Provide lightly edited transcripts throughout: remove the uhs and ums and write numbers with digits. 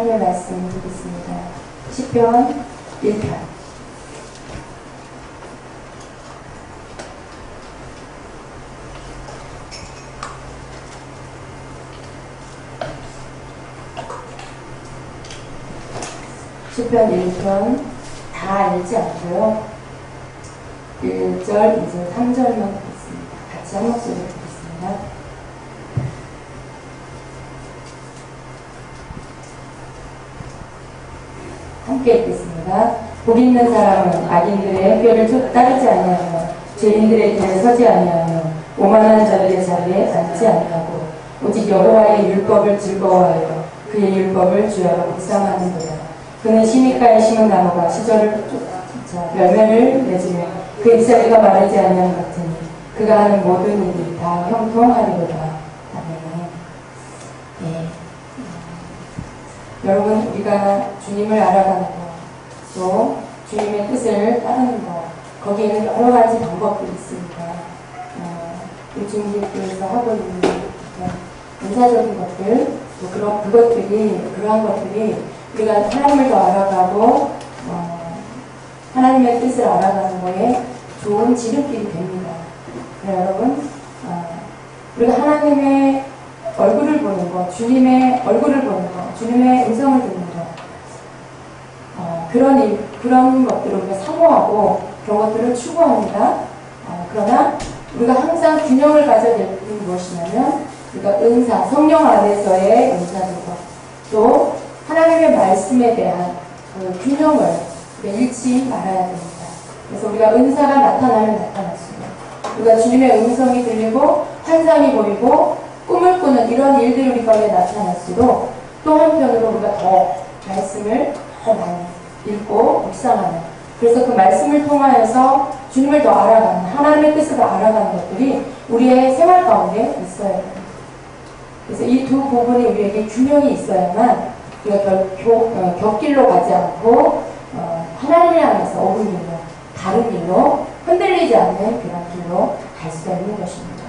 하나님의 말씀 듣겠습니다. 시편 1편. 시편 1편 다 읽지 않고요. 1절, 2절, 3절만 듣겠습니다. 같이 한 목소리 듣겠습니다. 함께 읽겠습니다. 복 있는 사람은 악인들의 꾀를 따르지 아니하며 죄인들의 길에 서지 아니하며 오만한 자들의 자리에 앉지 아니하고 오직 여호와의 율법을 즐거워하여 그의 율법을 주야로 묵상하는도다. 그는 시냇가에 심은 나무가 시절을 쫓아 열매를 맺으며 그 잎사귀가 마르지 아니하는 같으니 그가 하는 모든 일이 다 형통하리로다. 아멘. 네. 여러분, 우리가 주님을 알아가는 것, 또 주님의 뜻을 따르는 것, 거기에는 여러 가지 방법들이 있습니다. 요즘 교회에서 하고 있는 은사적인 것들, 또 그러한 것들이 우리가 하나님을 더 알아가고 하나님의 뜻을 알아가는 거에 좋은 지름길이 됩니다. 여러분, 우리가 하나님의 얼굴을 보는 것, 주님의 얼굴을 보는 것, 주님의 음성을 듣는 것, 그런 것들을 우리가 사모하고 그런 것들을 추구합니다. 그러나 우리가 항상 균형을 가져야 될 것은 무엇이냐면 우리가 은사, 성령 안에서의 은사들과 또 하나님의 말씀에 대한 그 균형을 우리가 잃지 말아야 됩니다. 그래서 우리가 은사가 나타나면 나타났습니다. 우리가 주님의 음성이 들리고 환상이 보이고 꿈을 꾸는 이런 일들이 우리 가운데 나타날수록 또 한편으로 우리가 더 말씀을 더 많이 읽고 묵상하는, 그래서 그 말씀을 통하여서 주님을 더 알아가는, 하나님의 뜻을 더 알아가는 것들이 우리의 생활 가운데 있어야 됩니다. 그래서 이 두 부분이 우리에게 균형이 있어야만 우리가 곁길로 가지 않고 하나님을 향해서 옳은 길로, 다른 길로 흔들리지 않는 그런 길로 갈 수가 있는 것입니다.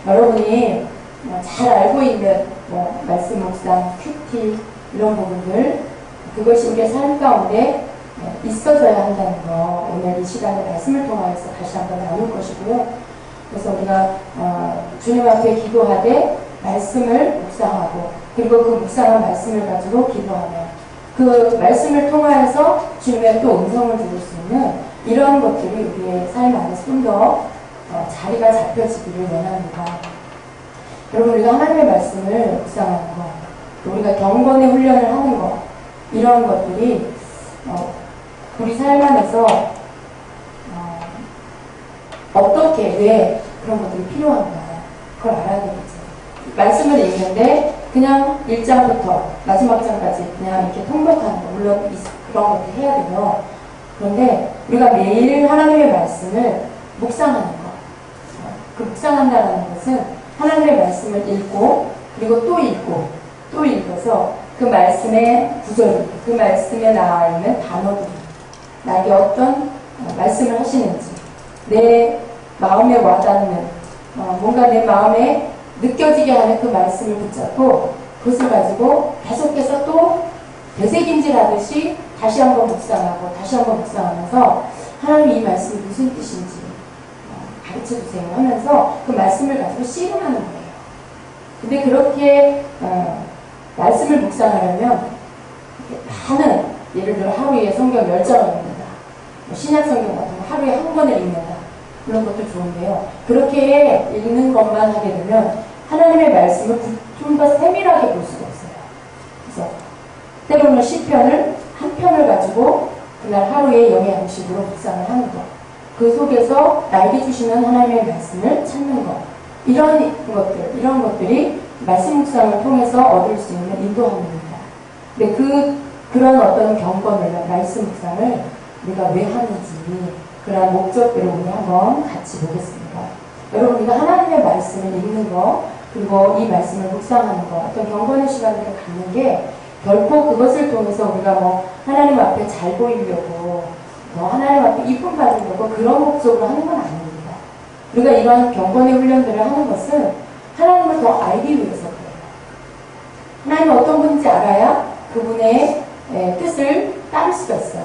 여러분이 잘 알고 있는 말씀 묵상, 큐티 이런 부분들, 그것이 우리의 삶 가운데 있어져야 한다는 거, 오늘 이 시간에 말씀을 통해서 다시 한번 나눌 것이고요. 그래서 우리가 주님 앞에 기도하되 말씀을 묵상하고, 그리고 그 묵상한 말씀을 가지고 기도하며 그 말씀을 통하여서 주님의 또 음성을 들을 수 있는 이런 것들이 우리의 삶 안에서 좀 더 자리가 잡혀지기를 원합니다. 여러분, 우리가 하나님의 말씀을 묵상하는 것, 또 우리가 경건의 훈련을 하는 것, 이런 것들이 우리 삶 안에서 어떻게, 왜 그런 것들이 필요한가, 그걸 알아야 되겠죠. 말씀을 읽는데 그냥 1장부터 마지막 장까지 그냥 이렇게 통독하는 거, 물론 그런 것도 해야 되죠. 그런데 우리가 매일 하나님의 말씀을 묵상하는 것, 그 묵상한다는 것은 하나님의 말씀을 읽고, 그리고 또 읽고, 또 읽어서 그 말씀의 구절, 그 말씀에 나와 있는 단어들이 나에게 어떤 말씀을 하시는지, 내 마음에 와닿는, 뭔가 내 마음에 느껴지게 하는 그 말씀을 붙잡고 그것을 가지고 계속해서 또 되새김질하듯이 다시 한번 묵상하고 다시 한번 묵상하면서 하나님 이 말씀이 무슨 뜻인지 가르쳐주세요 하면서 그 말씀을 가지고 씨름하는 거예요. 근데 그렇게 말씀을 묵상하려면 많은, 예를 들어 하루에 성경 10장을 읽는다, 신약 성경 같은 거 하루에 한 권을 읽는다, 그런 것도 좋은데요. 그렇게 읽는 것만 하게 되면 하나님의 말씀을 좀 더 세밀하게 볼 수가 없어요. 그래서 때로는 시편을 한 편을 가지고 그날 하루에 영양식으로 묵상을 하는 것, 그 속에서 나에게 주시는 하나님의 말씀을 찾는 것, 이런 것들이 말씀 묵상을 통해서 얻을 수 있는 인도함입니다. 근데 그런 어떤 경건을, 말씀 묵상을 우리가 왜 하는지, 그런 목적들을 우리 한번 같이 보겠습니다. 여러분, 우리가 하나님의 말씀을 읽는 거, 그리고 이 말씀을 묵상하는 거, 어떤 경건의 시간을 갖는 게 결코 그것을 통해서 우리가 하나님 앞에 잘 보이려고, 하나님 앞에 이쁨 받으려고 그런 목적으로 하는 건 아닙니다. 우리가 이런 경건의 훈련들을 하는 것은 하나님을 더 알기 위해서 그래요. 하나님은 어떤 분인지 알아야 그분의 뜻을 따를 수가 있어요.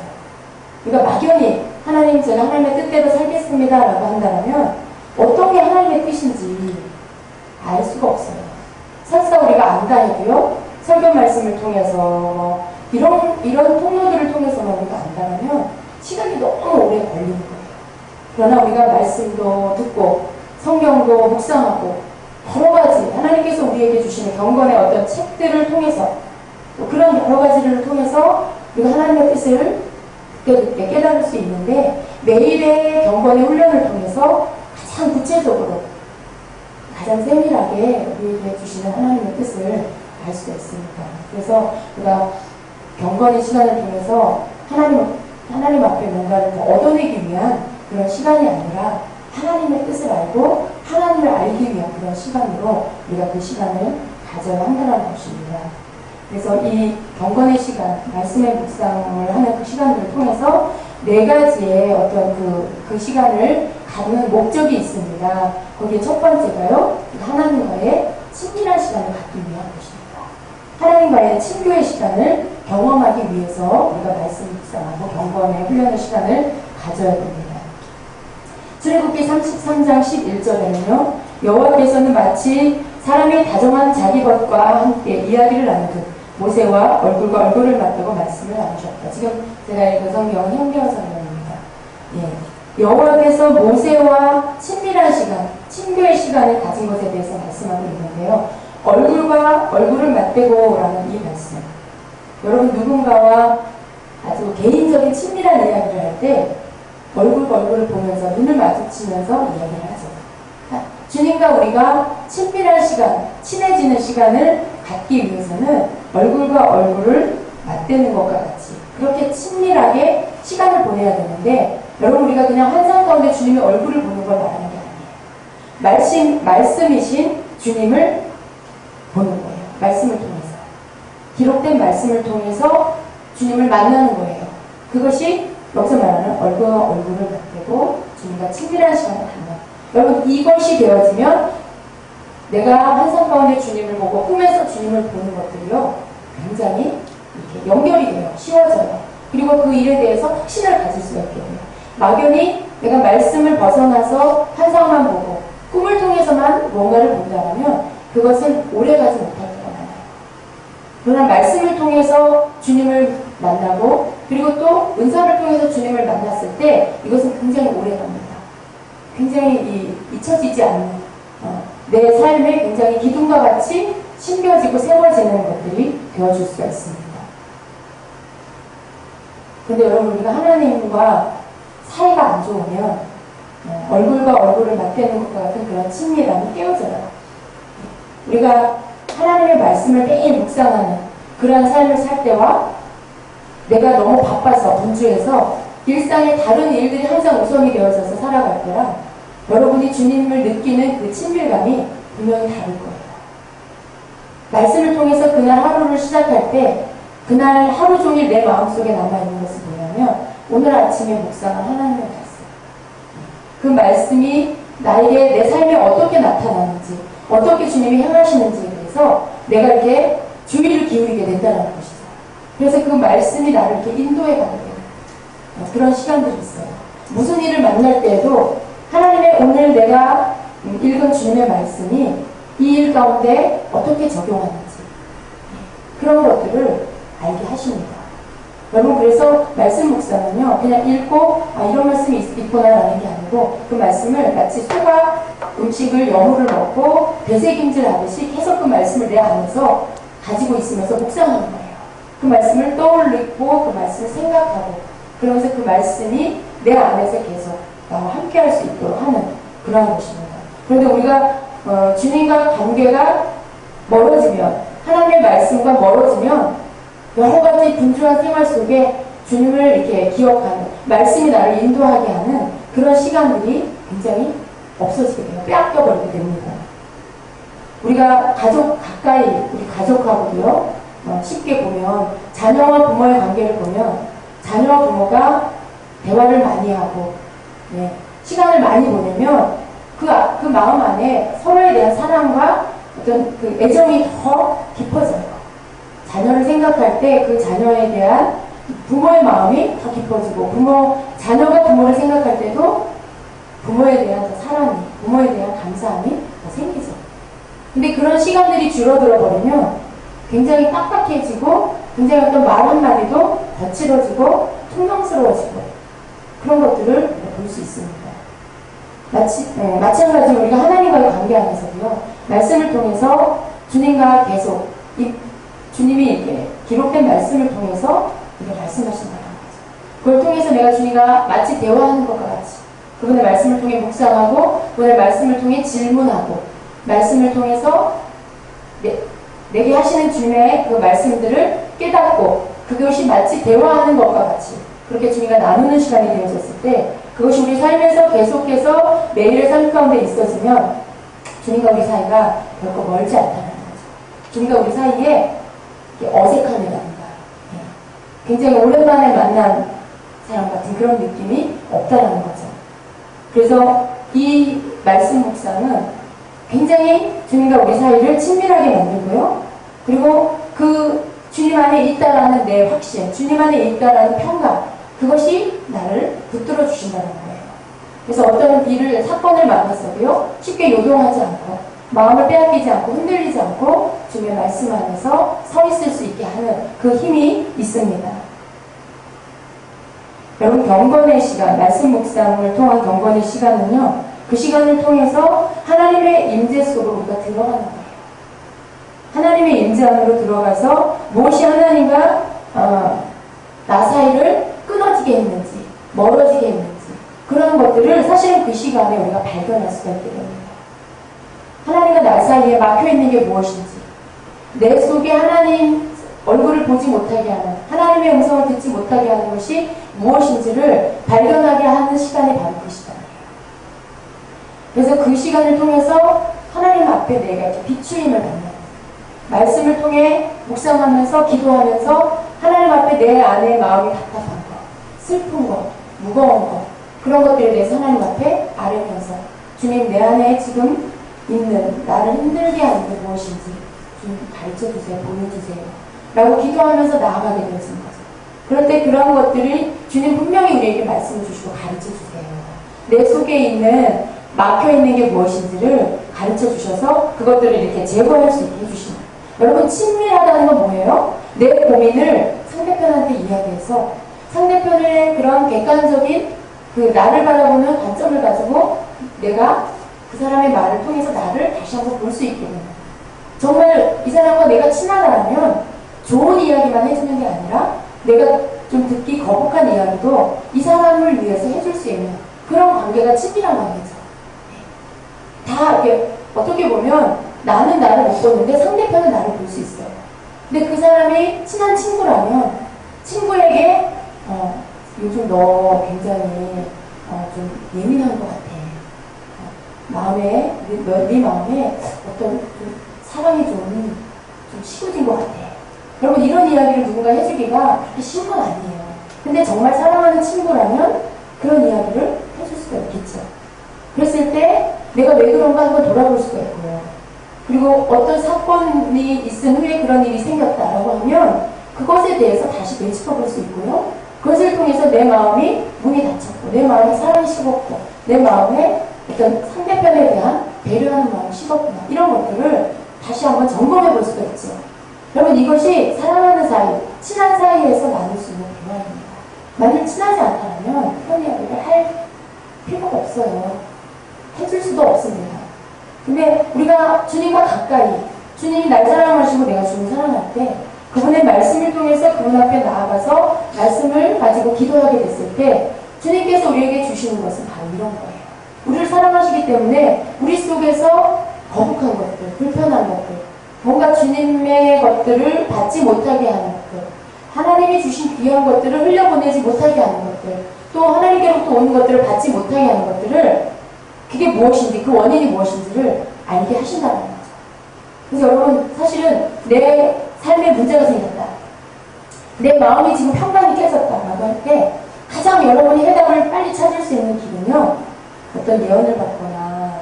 그러니까 막연히 하나님 제가 하나님의 뜻대로 살겠습니다 라고 한다면 어떤 게 하나님의 뜻인지 알 수가 없어요. 설사 우리가 안다 해도요, 설교 말씀을 통해서 이런 통로들을 통해서만 우리가 안다면 시간이 너무 오래 걸리는 거예요. 그러나 우리가 말씀도 듣고 성경도 묵상하고 여러 가지 하나님께서 우리에게 주시는 경건의 어떤 책들을 통해서 또 그런 여러 가지를 통해서 우리가 하나님의 뜻을 그때그때 깨달을 수 있는데, 매일의 경건의 훈련을 통해서 가장 구체적으로 가장 세밀하게 우리에게 주시는 하나님의 뜻을 알 수가 있습니다. 그래서 우리가 경건의 시간을 통해서 하나님 앞에 뭔가를 더 얻어내기 위한 그런 시간이 아니라 하나님의 뜻을 알고 하나님을 알기 위한 그런 시간으로 우리가 그 시간을 가져야 한다는 것입니다. 그래서 이 경건의 시간, 말씀의 묵상을 하는 그 시간들을 통해서 네 가지의 어떤 그 시간을 갖는 목적이 있습니다. 거기에 첫 번째가요, 하나님과의 친밀한 시간을 갖기 위한 것입니다. 하나님과의 친교의 시간을 경험하기 위해서 우리가 말씀 묵상하고 경건의 훈련의 시간을 가져야 됩니다. 출애굽기 33장 11절에는요, 여호와께서는 마치 사람이 다정한 자기 것과 함께 이야기를 나누듯 모세와 얼굴과 얼굴을 맞대고 말씀을 나누셨다. 지금 제가 읽은 성경은 현대어 성경입니다. 여호와께서 모세와 친밀한 시간, 친교의 시간을 가진 것에 대해서 말씀하고 있는데요. 얼굴과 얼굴을 맞대고 라는 이 말씀. 여러분, 누군가와 아주 개인적인 친밀한 이야기를 할 때 얼굴과 얼굴을 보면서 눈을 마주치면서 이야기를 하죠. 주님과 우리가 친밀한 시간, 친해지는 시간을 갖기 위해서는 얼굴과 얼굴을 맞대는 것과 같이 그렇게 친밀하게 시간을 보내야 되는데, 여러분, 우리가 그냥 환상 가운데 주님의 얼굴을 보는 걸 말하는 게 아니에요. 말씀이신 주님을 보는 거예요. 말씀을 통해서. 기록된 말씀을 통해서 주님을 만나는 거예요. 그것이 여기서 말하는 얼굴과 얼굴을 맞대고 주님과 친밀한 시간을 갖는. 여러분, 이것이 되어지면 내가 환상 가운데 주님을 보고 꿈에서 주님을 보는 것들이요, 굉장히 이렇게 연결이 돼요. 쉬워져요. 그리고 그 일에 대해서 확신을 가질 수가 있게 돼요. 막연히 내가 말씀을 벗어나서 환상만 보고 꿈을 통해서만 뭔가를 본다면 그것은 오래가지 못할 때가 많아요. 그러나 말씀을 통해서 주님을 만나고 그리고 또 은사를 통해서 주님을 만났을 때 이것은 굉장히 오래갑니다. 굉장히 잊혀지지 않는 내 삶에 굉장히 기둥과 같이 심겨지고 세워지는 것들이 되어줄 수가 있습니다. 그런데 여러분, 우리가 하나님과 사이가 안 좋으면 얼굴과 얼굴을 맞대는 것과 같은 그런 친밀함이 깨어져요. 우리가 하나님의 말씀을 매일 묵상하는 그러한 삶을 살 때와 내가 너무 바빠서 분주해서 일상에 다른 일들이 항상 우선이 되어져서 살아갈 때랑 여러분이 주님을 느끼는 그 친밀감이 분명히 다를 거예요. 말씀을 통해서 그날 하루를 시작할 때 그날 하루 종일 내 마음속에 남아있는 것을 뭐냐면 오늘 아침에 묵상한 하나님의 말씀. 그 말씀이 나에게 내 삶에 어떻게 나타나는지, 어떻게 주님이 행하시는지에 대해서 내가 이렇게 주의를 기울이게 된다는 것이죠. 그래서 그 말씀이 나를 이렇게 인도해 가게 돼요. 그런 시간들이 있어요. 무슨 일을 만날 때에도 하나님의 오늘 내가 읽은 주님의 말씀이 이 일 가운데 어떻게 적용하는지 그런 것들을 알게 하십니다. 여러분, 그래서 말씀 묵상은요, 그냥 읽고 이런 말씀이 있구나라는 게 아니고 그 말씀을 마치 소가 음식을 여물을 넣고 되새김질 하듯이 계속 그 말씀을 내 안에서 가지고 있으면서 묵상하는 거예요. 그 말씀을 떠올리고 그 말씀을 생각하고 그러면서 그 말씀이 내 안에서 계속 나와 함께 할 수 있도록 하는 그런 것입니다. 그런데 우리가 주님과 관계가 멀어지면, 하나님의 말씀과 멀어지면 여러 가지 분주한 생활 속에 주님을 이렇게 기억하는, 말씀이 나를 인도하게 하는 그런 시간들이 굉장히 없어지게 돼요. 빼앗겨버리게 됩니다. 우리가 가까이 우리 가족하고도요, 쉽게 보면 자녀와 부모의 관계를 보면 자녀와 부모가 대화를 많이 하고 시간을 많이 보내면 그 마음 안에 서로에 대한 사랑과 어떤 그 애정이 더 깊어져요. 자녀를 생각할 때 그 자녀에 대한 부모의 마음이 더 깊어지고 자녀가 부모를 생각할 때도 부모에 대한 더 사랑이, 부모에 대한 감사함이 더 생기죠. 근데 그런 시간들이 줄어들어 버리면 굉장히 빡빡해지고 굉장히 어떤 말 한마디도 거칠어지고 퉁명스러워지고 그런 것들을 볼 수 있습니다. 마찬가지로 우리가 하나님과의 관계 안에서도요, 말씀을 통해서 주님과 계속 주님이 이렇게 기록된 말씀을 통해서 이렇게 말씀하신다는 거죠. 그걸 통해서 내가 주님과 마치 대화하는 것과 같이 그분의 말씀을 통해 묵상하고 그분의 말씀을 통해 질문하고 말씀을 통해서 내게 하시는 주님의 그 말씀들을 깨닫고 그것이 마치 대화하는 것과 같이 그렇게 주님과 나누는 시간이 되어졌을 때 그것이 우리 삶에서 계속해서 매일의 삶 가운데 있어지면 주님과 우리 사이가 결코 멀지 않다는 거죠. 주님과 우리 사이에 어색함이 납니다. 굉장히 오랜만에 만난 사람 같은 그런 느낌이 없다는 거죠. 그래서 이 말씀 묵상은 굉장히 주님과 우리 사이를 친밀하게 만들고요. 그리고 그 주님 안에 있다라는 내 확신, 주님 안에 있다라는 평강, 그것이 나를 붙들어 주신다는 거예요. 그래서 어떤 사건을 만났어도요, 쉽게 요동하지 않고, 마음을 빼앗기지 않고, 흔들리지 않고, 주님의 말씀 안에서 서 있을 수 있게 하는 그 힘이 있습니다. 여러분, 경건의 시간, 말씀 묵상을 통한 경건의 시간은요, 그 시간을 통해서 하나님의 임재 속으로 우리가 들어가는 거예요. 하나님의 임재 안으로 들어가서 무엇이 하나님과 나 사이를 끊어지게 했는지, 멀어지게 했는지, 그런 것들을 사실은 그 시간에 우리가 발견할 수가 있게 됩니다. 하나님과 나 사이에 막혀있는 게 무엇인지, 내 속에 하나님 얼굴을 보지 못하게 하는, 하나님의 음성을 듣지 못하게 하는 것이 무엇인지를 발견하게 하는 시간이 바로 그 시간이에요. 그래서 그 시간을 통해서 하나님 앞에 내가 이렇게 비추임을 받는, 말씀을 통해 묵상하면서 기도하면서 하나님 앞에 내 안에 마음이 답답한 것, 슬픈 것, 무거운 것, 그런 것들에 대해서 하나님 앞에 아뢰면서 주님, 내 안에 지금 있는 나를 힘들게 하는 게 무엇인지 좀 가르쳐주세요, 보여주세요 라고 기도하면서 나아가게 되어진 거죠. 그럴 때 그런 것들이 주님 분명히 우리에게 말씀을 주시고 가르쳐주세요. 내 속에 있는 막혀있는 게 무엇인지를 가르쳐주셔서 그것들을 이렇게 제거할 수 있게 해주신다. 여러분, 친밀하다는 건 뭐예요? 내 고민을 상대편한테 이야기해서 상대편의 그런 객관적인 그 나를 바라보는 관점을 가지고 내가 그 사람의 말을 통해서 나를 다시 한번 볼 수 있게 됩니다. 정말 이 사람과 내가 친하다면 좋은 이야기만 해주는 게 아니라 내가 좀 듣기 거북한 이야기도 이 사람을 위해서 해줄 수 있는 그런 관계가 친밀한 관계죠. 다 이렇게 어떻게 보면 나는 나를 못 보는데 상대편은 나를 볼 수 있어요. 근데 그 사람이 친한 친구라면 친구에게 요즘 너 굉장히 좀 예민한 것 같아. 네 마음에 어떤 좀 사랑이 좀 식어진 것 같아. 여러분, 이런 이야기를 누군가 해주기가 그렇게 쉬운 건 아니에요. 근데 정말 사랑하는 친구라면 그런 이야기를 해줄 수가 있겠죠. 그랬을 때 내가 왜 그런가 한번 돌아볼 수가 있고요. 그리고 어떤 사건이 있은 후에 그런 일이 생겼다라고 하면 그것에 대해서 다시 되짚어볼 수 있고요. 그것을 통해서 내 마음이 문이 닫혔고 내 마음에 사랑이 식었고 내 마음에 어떤 상대편에 대한 배려하는 마음이 식었구나, 이런 것들을 다시 한번 점검해 볼 수가 있죠. 여러분, 이것이 사랑하는 사이, 친한 사이에서 나눌 수 있는 대화입니다. 만약 친하지 않다면 그런 이야기를 할 필요가 없어요. 해줄 수도 없습니다. 근데 우리가 주님과 가까이, 주님이 날 사랑하시고 내가 주님 사랑할 때 그분의 말씀을 통해서 그분 앞에 나아가서 말씀을 가지고 기도하게 됐을 때 주님께서 우리에게 주시는 것은 바로 이런 거예요. 우리를 사랑하시기 때문에 우리 속에서 거북한 것들, 불편한 것들, 뭔가 주님의 것들을 받지 못하게 하는 것들, 하나님이 주신 귀한 것들을 흘려보내지 못하게 하는 것들, 또 하나님께로부터 오는 것들을 받지 못하게 하는 것들을, 그게 무엇인지, 그 원인이 무엇인지를 알게 하신다는 거죠. 그래서 여러분, 사실은 내 삶에 문제가 생겼다, 내 마음이 지금 평강이 깨졌다라고 할 때 가장 여러분이 해답을 빨리 찾을 수 있는 길은요, 어떤 예언을 받거나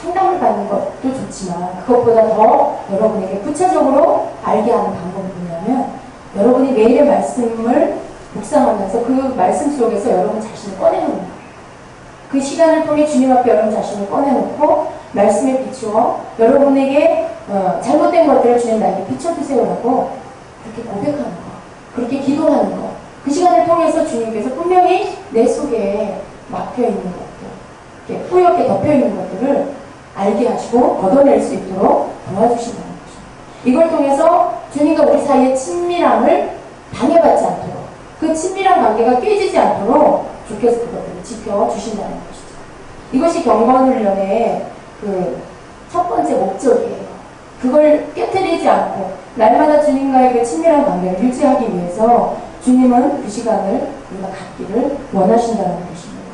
상담을 받는 것도 좋지만 그것보다 더 여러분에게 구체적으로 알게 하는 방법이 뭐냐면 여러분이 매일의 말씀을 묵상하면서 그 말씀 속에서 여러분 자신을 꺼내놓는 거예요. 그 시간을 통해 주님 앞에 여러분 자신을 꺼내놓고 말씀에 비추어 여러분에게 잘못된 것들을 주님 나에게 비춰주세요라고 그렇게 고백하는 거, 그렇게 기도하는 거, 그 시간을 통해서 주님께서 분명히 내 속에 막혀있는 것들, 이렇게 뿌옇게 덮여있는 것들을 알게 하시고 걷어낼 수 있도록 도와주신다는 거죠. 이걸 통해서 주님과 우리 사이의 친밀함을 방해받지 않도록, 그 친밀한 관계가 깨지지 않도록 주께서 그것들을 지켜주신다는 것이죠. 이것이 경건훈련의 그 첫 번째 목적이에요. 그걸 깨트리지 않고 날마다 주님과의 그 친밀한 관계를 유지하기 위해서 주님은 그 시간을 우리가 갖기를 원하신다는 것입니다.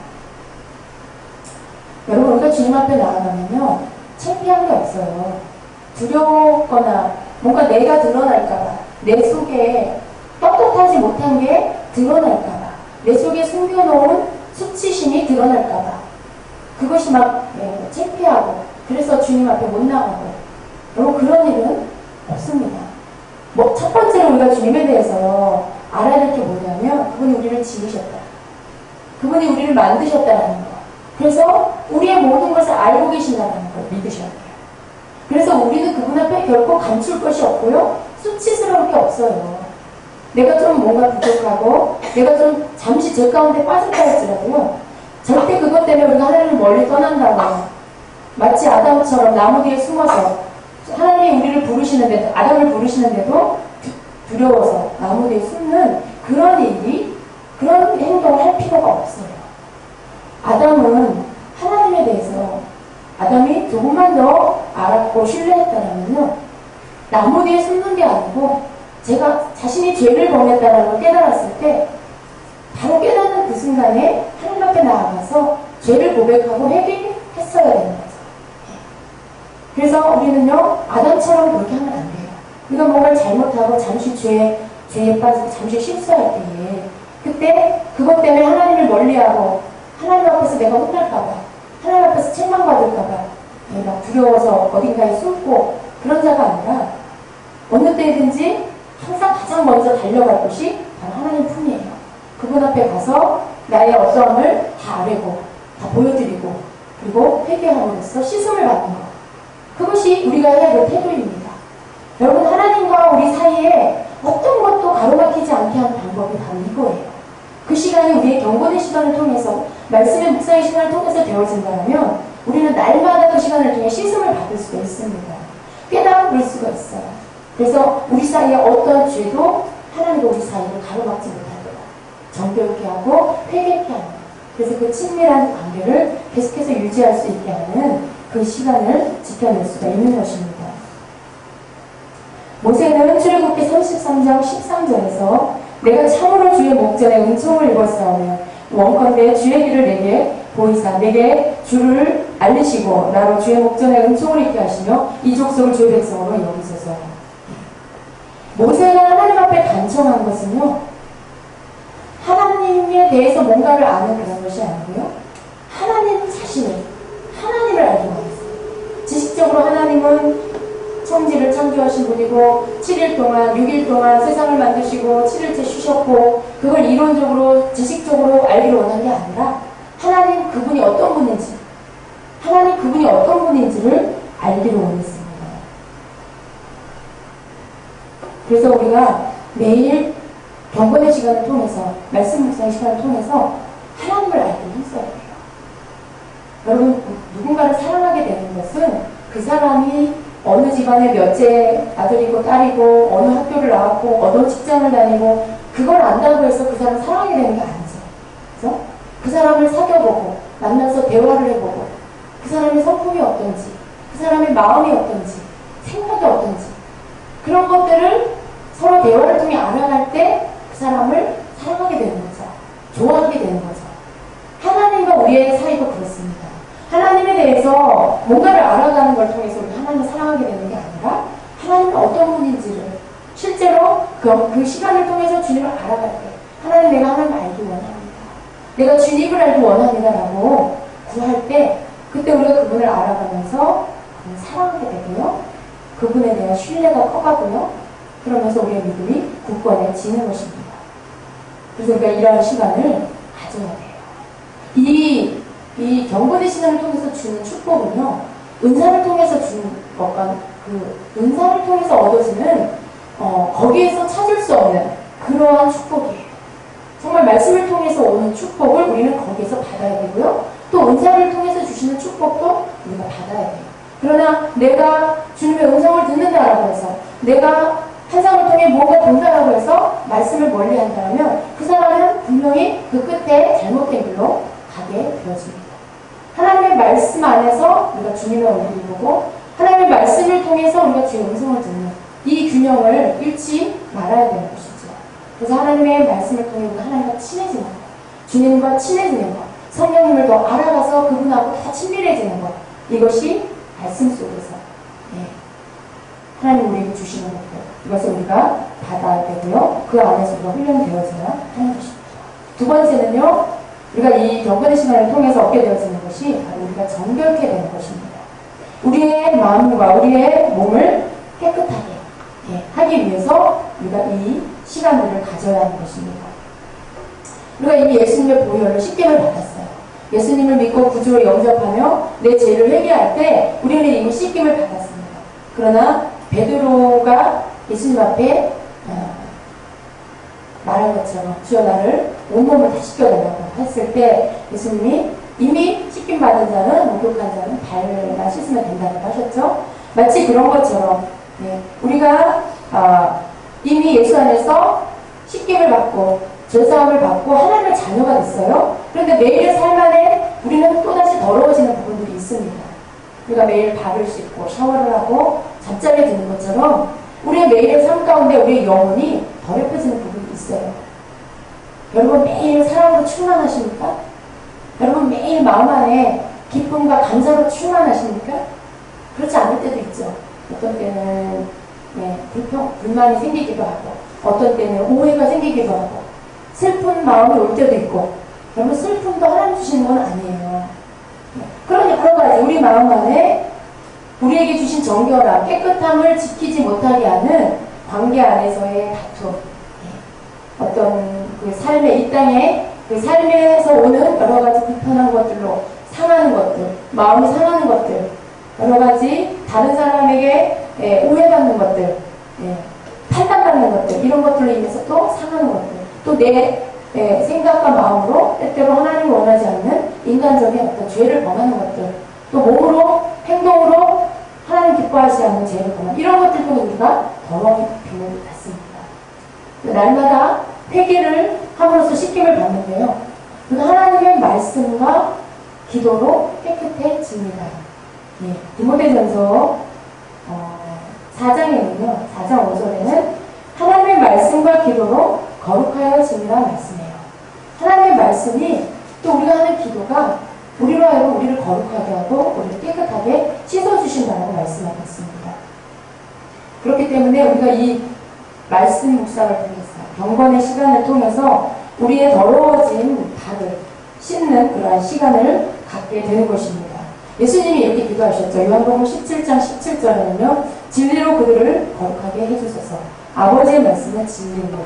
여러분, 우리가 주님 앞에 나아가면요, 창피한 게 없어요. 두렵거나 뭔가 내가 드러날까봐, 내 속에 떳떳하지 못한 게 드러날까봐, 내 속에 숨겨놓은 수치심이 드러날까봐, 그것이 막 창피하고 그래서 주님 앞에 못 나가고, 여러분, 그런 일은 없습니다. 첫 번째로 우리가 주님에 대해서 알아야 될 게 뭐냐면 그분이 우리를 지으셨다. 그분이 우리를 만드셨다는 거. 그래서 우리의 모든 것을 알고 계신다는 걸 믿으셔야 돼요. 그래서 우리는 그분 앞에 결코 감출 것이 없고요. 수치스러울 게 없어요. 내가 좀 뭔가 부족하고 내가 좀 잠시 죄 가운데 빠졌다 할지라도요. 절대 그것 때문에 우리가 하나님을 멀리 떠난다거나 마치 아담처럼 나무 뒤에 숨어서 하나님이 우리를 부르시는데도, 아담을 부르시는데도 두려워서 나무 뒤에 숨는 그런 일이, 그런 행동을 할 필요가 없어요. 아담은 하나님에 대해서 아담이 조금만 더 알았고 신뢰했다라면요, 나무 뒤에 숨는 게 아니고 제가 자신이 죄를 범했다라는 걸 깨달았을 때 바로 깨닫는 그 순간에 하나님 앞에 나아가서 죄를 고백하고 회개했어야 되는 거죠. 그래서 우리는요, 아담처럼 그렇게 하면 안 돼요. 우리가 뭔가를 잘못하고 잠시 죄에 빠지고 잠시 실수할 때에 그때 그것 때문에 하나님을 멀리하고 하나님 앞에서 내가 혼날까봐, 하나님 앞에서 책망받을까봐 내가 두려워서 어딘가에 숨고 그런 자가 아니라 어느 때든지 항상 가장 먼저 달려갈 곳이 바로 하나님 품이에요. 그분 앞에 가서 나의 어떠함을 다 아뢰고 다 보여드리고 그리고 회개함으로써 씻음을 받는 것, 그것이 우리가 해야 될 태도입니다. 여러분, 하나님과 우리 사이에 어떤 것도 가로막히지 않게 하는 방법이 바로 이거예요. 그 시간이 우리의 경건의 시간을 통해서, 말씀의 묵상의 시간을 통해서 되어진다면 우리는 날마다 그 시간을 통해 씻음을 받을 수가 있습니다. 깨달을 수가 있어요. 그래서 우리 사이에 어떤 죄도 하나님과 우리 사이를 가로막지 못하도록 정결케 하고 회개케 하는, 그래서 그 친밀한 관계를 계속해서 유지할 수 있게 하는 그 시간을 지켜낼 수가 있는 것입니다. 모세는 출애굽기 33장 13절에서 내가 참으로 주의 목전에 은총을 입었사오며 원컨대 주의 길을 내게 보이사 내게 주를 알리시고 나로 주의 목전에 은총을 입게 하시며 이 족속을 주의 백성으로 여기소서. 모세가 하나님 앞에 단청한 것은요, 하나님에 대해서 뭔가를 아는 그런 것이 아니고요, 하나님 자신을, 하나님을 알기 원했어요. 지식적으로 하나님은 천지를 창조하신 분이고 7일 동안, 6일 동안 세상을 만드시고 7일째 쉬셨고, 그걸 이론적으로 지식적으로 알기를 원한 게 아니라 하나님 그분이 어떤 분인지, 하나님 그분이 어떤 분인지를 알기를 원했습니다. 그래서 우리가 매일 경건의 시간을 통해서, 말씀 묵상의 시간을 통해서 하나님을 알기 힘써야 돼요. 여러분, 누군가를 사랑하게 되는 것은 그 사람이 어느 집안의 몇째 아들이고 딸이고 어느 학교를 나왔고 어느 직장을 다니고 그걸 안다고 해서 그 사람을 사랑하게 되는 게 아니죠. 그래서 그 사람을 사귀어보고 만나서 대화를 해보고 그 사람의 성품이 어떤지, 그 사람의 마음이 어떤지, 생각이 어떤지, 그런 것들을 서로 대화를 통해 알아갈 때 그 사람을 사랑하게 되는 거죠. 좋아하게 되는 거죠. 하나님과 우리의 사이도 그렇습니다. 하나님에 대해서 뭔가를 알아가는 걸 통해서 우리가 하나님을 사랑하게 되는 게 아니라 하나님은 어떤 분인지를 실제로 그 시간을 통해서 주님을 알아갈 때 하나님, 내가 하나님을 알기 원합니다. 내가 주님을 알기 원합니다 라고 구할 때 그때 우리가 그분을 알아가면서 그분을 사랑하게 되고요. 그분에 대한 신뢰가 커가고요. 그러면서 우리의 믿음이 굳건해지는 것입니다. 그래서 우리가 이러한 시간을 가져야 돼요. 이 경건의 시간을 통해서 주는 축복은요, 은사를 통해서 주는 것과 그 은사를 통해서 얻어지는 거기에서 찾을 수 없는 그러한 축복이에요. 정말 말씀을 통해서 오는 축복을 우리는 거기에서 받아야 되고요. 또 은사를 통해서 주시는 축복도 우리가 받아야 돼요. 그러나 내가 주님의 음성을 듣는다라고 해서 내가 환상을 통해 뭔가 본다라고 해서 말씀을 멀리 한다면 그 사람은 분명히 그 끝에 잘못된 길로 가게 되어집니다. 하나님의 말씀 안에서 우리가 주님의 얼굴을 보고 하나님의 말씀을 통해서 우리가 주의 음성을 듣는 이 균형을 잃지 말아야 되는 것이죠. 그래서 하나님의 말씀을 통해 우리가 하나님과 친해지는 것, 주님과 친해지는 것, 성령님을 더 알아가서 그분하고 더 친밀해지는 것, 이것이 말씀 속에서 하나님 우리에게 주시는 것들, 이것을 우리가 받아야 되고요. 그 안에서 우리가 훈련되어져야 하는 것입니다. 두 번째는요, 우리가 이 경건의 시간을 통해서 얻게 되어지는 것이 바로 우리가 정결케 되는 것입니다. 우리의 마음과 우리의 몸을 깨끗하게 하기 위해서 우리가 이 시간들을 가져야 하는 것입니다. 우리가 이미 예수님의 보혈로 십계를 받았어요. 예수님을 믿고 구주로 영접하며 내 죄를 회개할 때 우리는 이미 씻김을 받았습니다. 그러나 베드로가 예수님 앞에 말한 것처럼 주여 나를 온몸을 다 씻겨달라고 했을 때 예수님이 이미 씻김 받은 자는, 목욕한 자는 발만 씻으면 된다고 하셨죠. 마치 그런 것처럼 우리가 이미 예수 안에서 씻김을 받고 죄사함을 받고 하나님의 자녀가 됐어요. 그런데 매일의 삶 안에 우리는 또다시 더러워지는 부분들이 있습니다. 우리가 매일 발을 씻고 샤워를 하고 잠자리에 드는 것처럼 우리의 매일의 삶 가운데 우리의 영혼이 더럽혀지는 부분이 있어요. 여러분 매일 사랑으로 충만하십니까? 여러분 매일 마음 안에 기쁨과 감사로 충만하십니까? 그렇지 않을 때도 있죠. 어떤 때는 불만이 생기기도 하고 어떤 때는 오해가 생기기도 하고 슬픈 마음이 올 때도 있고 여러분 슬픔도 하나님 주시는 건 아니에요. 그러니 그런 거지. 우리 마음 안에 우리에게 주신 정결함, 깨끗함을 지키지 못하게 하는 관계 안에서의 다툼, 어떤 그 삶의 이 땅에 그 삶에서 오는 여러 가지 불편한 것들로 상하는 것들, 마음이 상하는 것들, 여러 가지 다른 사람에게 오해받는 것들, 판단받는 것들, 이런 것들로 인해서 또 상하는 것들, 또 내 생각과 마음으로 때때로 하나님을 원하지 않는 인간적인 어떤 죄를 범하는 것들, 또 몸으로, 행동으로 하나님 기뻐하지 않는 죄를 범하는 이런 것들도 우리가 더러움을 받습니다. 날마다 회개를 함으로써 씻김을 받는데요. 하나님의 말씀과 기도로 깨끗해집니다. 디모데전서 4장에는요, 4장 5절에는 하나님의 말씀과 기도로 거룩하여짐이라 말씀해요. 하나님의 말씀이 또 우리가 하는 기도가 우리로 하여금 우리를 거룩하게 하고 우리를 깨끗하게 씻어주신다고 말씀하고 있습니다. 그렇기 때문에 우리가 이 말씀 묵상을 통해서 경건의 시간을 통해서 우리의 더러워진 발을 씻는 그러한 시간을 갖게 되는 것입니다. 예수님이 이렇게 기도하셨죠. 요한복음 17장 17절에는요. 진리로 그들을 거룩하게 해주소서. 아버지의 말씀은 진리입니다.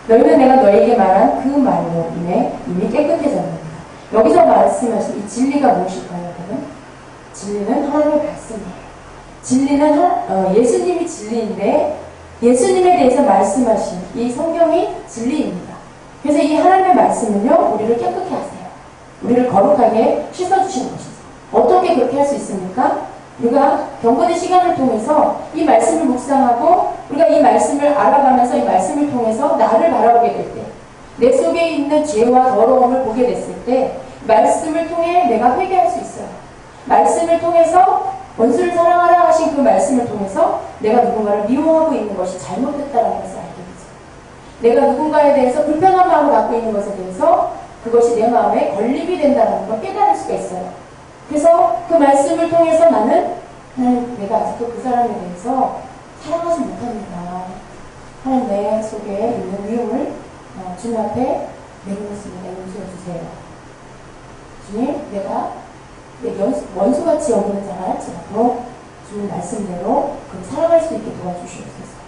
너희는 내가 너에게 말한 그 말로 이미 깨끗해졌느니라. 여기서 말씀하신 이 진리가 무엇일까요, 여러분? 진리는 하나님의 말씀이에요. 진리는 예수님이 진리인데 예수님에 대해서 말씀하신 이 성경이 진리입니다. 그래서 이 하나님의 말씀은요, 우리를 깨끗게 하세요. 우리를 거룩하게 씻어주시는 것이죠. 어떻게 그렇게 할 수 있습니까? 우리가 경건의 시간을 통해서 이 말씀을 묵상하고 우리가 이 말씀을 알아가면서 이 말씀을 통해서 나를 바라보게 될 때, 내 속에 있는 죄와 더러움을 보게 됐을 때 말씀을 통해 내가 회개할 수 있어요. 말씀을 통해서 원수를 사랑하라 하신 그 말씀을 통해서 내가 누군가를 미워하고 있는 것이 잘못됐다는 것을 알게 되죠. 내가 누군가에 대해서 불편한 마음을 갖고 있는 것에 대해서 그것이 내 마음에 건립이 된다는 걸 깨달을 수가 있어요. 그래서 그 말씀을 통해서 나는 내가 아직도 그 사람에 대해서 사랑하지 못합니다. 하나님 내 속에 있는 미움을 주님 앞에 내놓습니다. 용서해 주세요. 주님, 내가 원수같이 여기는 자가 할지라도 주님 말씀대로 살아갈 수 있게 도와주시옵소서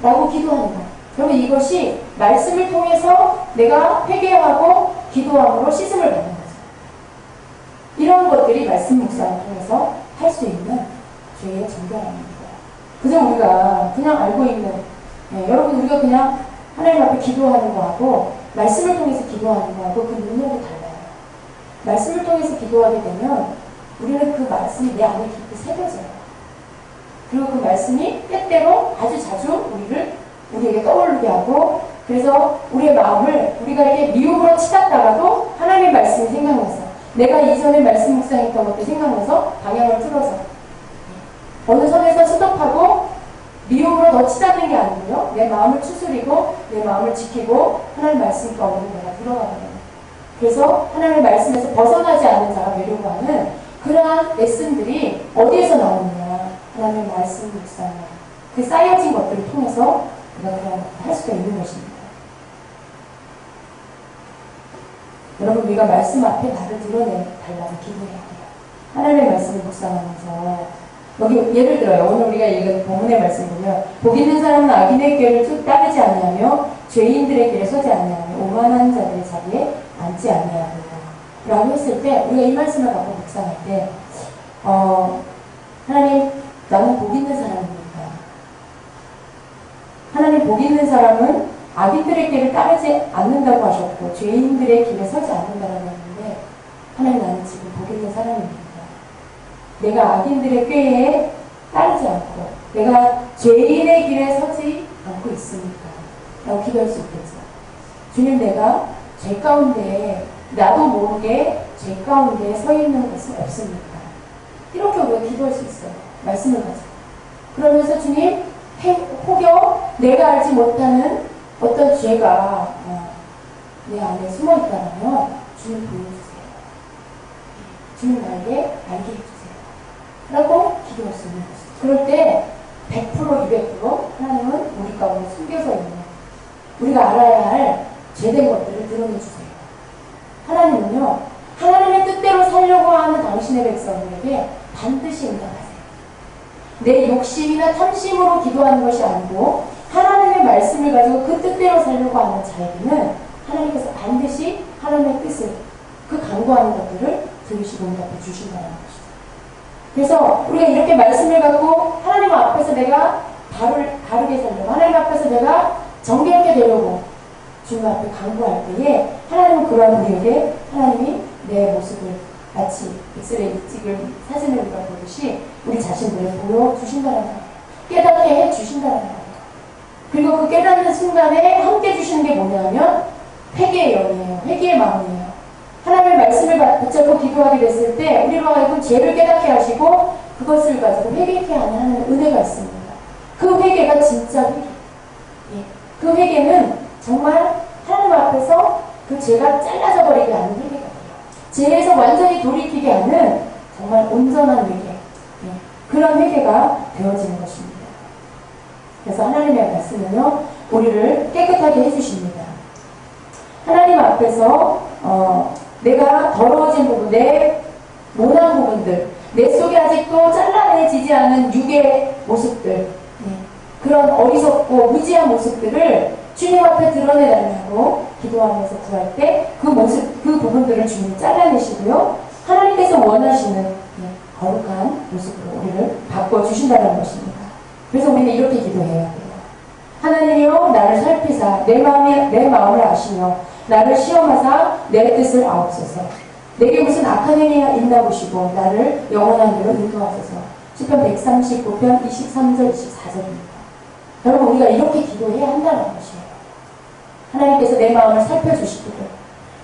라고 기도하는 거예요. 그러면 이것이 말씀을 통해서 내가 회개하고 기도함으로 씻음을 받는 거죠. 이런 것들이 말씀 묵상을 통해서 할 수 있는 죄의 정결함입니다. 그저 우리가 그냥 알고 있는, 여러분 우리가 그냥 하나님 앞에 기도하는 거하고 말씀을 통해서 기도하는 거하고 그 능력이 달라요. 말씀을 통해서 기도하게 되면 우리는 그 말씀이 내 안에 깊이 새겨져요. 그리고 그 말씀이 때때로 아주 자주 우리에게 떠오르게 하고, 그래서 우리의 마음을 우리가 이렇게 미움으로 치닫다가도 하나님의 말씀이 생각나서, 내가 이전에 말씀 묵상했던 것들 생각나서 방향을 틀어서 어느 선에서 스톱하고 미움으로 더 치닫는 게 아니고요, 내 마음을 추스리고 내 마음을 지키고 하나님 말씀 가운데 내가 들어가거든요. 그래서 하나님의 말씀에서 벗어나지 않는 자가 되려고 하는 그러한 레슨들이 어디에서 나오느냐, 하나님의 말씀 묵상, 그 쌓여진 것들을 통해서 우리가 그냥 할 수가 있는 것입니다. 여러분, 우리가 말씀 앞에 나를 드러내달라고 기도해야 돼요. 하나님의 말씀을 묵상하면서, 여기 예를 들어요. 오늘 우리가 읽은 본문의 말씀 보면, 복 있는 사람은 악인의 길을 따르지 아니하며 죄인들의 길에 서지 아니하며 오만한 자들의 자리에 앉지 아니하며 라고 했을 때, 우리가 이 말씀을 갖고 묵상할 때 하나님, 나는 복 있는 사람입니까? 하나님, 복 있는 사람은 악인들의 길을 따르지 않는다고 하셨고 죄인들의 길에 서지 않는다고 했는데, 하나님, 나는 지금 복 있는 사람입니다. 내가 악인들의 꾀에 따르지 않고 내가 죄인의 길에 서지 않고 있습니까? 라고 기도할 수 있겠죠. 주님, 내가 죄 가운데 나도 모르게 죄 가운데 서 있는 것은 없습니까? 이렇게 우리가 기도할 수 있어요. 말씀을 가지고. 그러면서 주님, 혹여 내가 알지 못하는 어떤 죄가 내 안에 숨어 있다면 주님 보여주세요. 주님 나에게 알게 해주세요. 라고 기도할 수 있는 것이죠. 그럴 때 100%, 200% 하나님은 우리 가운데 숨겨져 있는, 우리가 알아야 할 죄된 것들을 드러내주세요. 하나님은요, 하나님의 뜻대로 살려고 하는 당신의 백성들에게 반드시 응답하세요. 내 욕심이나 탐심으로 기도하는 것이 아니고 하나님의 말씀을 가지고 그 뜻대로 살려고 하는 자에게는 하나님께서 반드시 하나님의 뜻을, 그 간구하는 것들을 들으시고 응답해 주신다는 것이죠. 그래서 우리가 이렇게 말씀을 갖고 하나님 앞에서 내가 바르게 살려고, 하나님 앞에서 내가 정결하게 되려고 주님 앞에 간구할 때에 하나님은 그러한 우리에게 하나님이 내 모습을 마치 엑스레이 찍을 사진을 우리가 보듯이 우리 자신들을 보여주신다는 거예요. 깨닫게 해주신다는 거예요. 그리고 그 깨닫는 순간에 함께 주시는 게 뭐냐면 회개의 영이에요. 회개의 마음이에요. 하나님의 말씀을 붙잡고 기도하게 됐을 때 우리로 하여금 죄를 깨닫게 하시고 그것을 가지고 회개케 하는 은혜가 있습니다. 그 회개가 진짜 회개. 그 회개는 정말 하나님 앞에서 그 죄가 잘라져 버리게 하는 회개가 돼요. 죄에서 완전히 돌이키게 하는 정말 온전한 회개. 그런 회개가 되어지는 것입니다. 그래서 하나님의 말씀은요, 우리를 깨끗하게 해주십니다. 하나님 앞에서 내가 더러워진 부분, 내 모난 부분들, 내 속에 아직도 잘라내지지 않은 육의 모습들, 그런 어리석고 무지한 모습들을 주님 앞에 드러내달라고 기도하면서 구할 때 그 모습, 그 부분들을 주님 잘라내시고요, 하나님께서 원하시는 거룩한 모습으로 우리를 바꿔주신다는 것입니다. 그래서 우리는 이렇게 기도해야 돼요. 하나님이여, 나를 살피사 내 마음을 아시며 나를 시험하사 내 뜻을 아옵소서. 내게 무슨 악한 행위가 있나 보시고 나를 영원한 대로 인도하소서. 시편 139편 23절 24절입니다. 여러분, 우리가 이렇게 기도해야 한다는 것이에요. 하나님께서 내 마음을 살펴주시기를,